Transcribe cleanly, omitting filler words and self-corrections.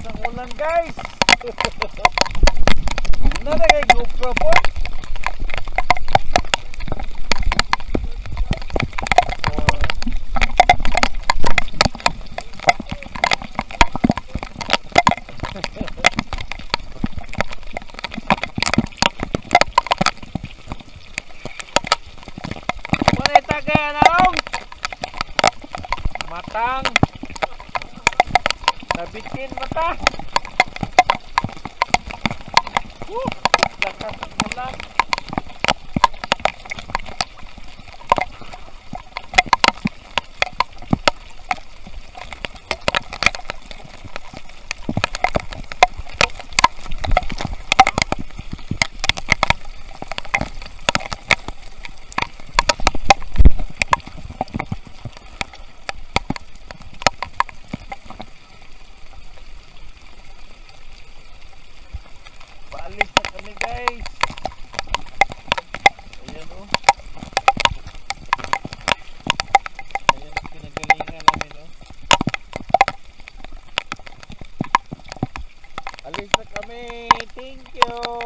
ng ulan guys. Nada kay GoPro po. Manita kaya naong matang nabitin mata. Lakas ng ulan. Paalis na kami guys. Ayan o. Ayan ang pinagalingan namin o. Alis na kami. Thank you.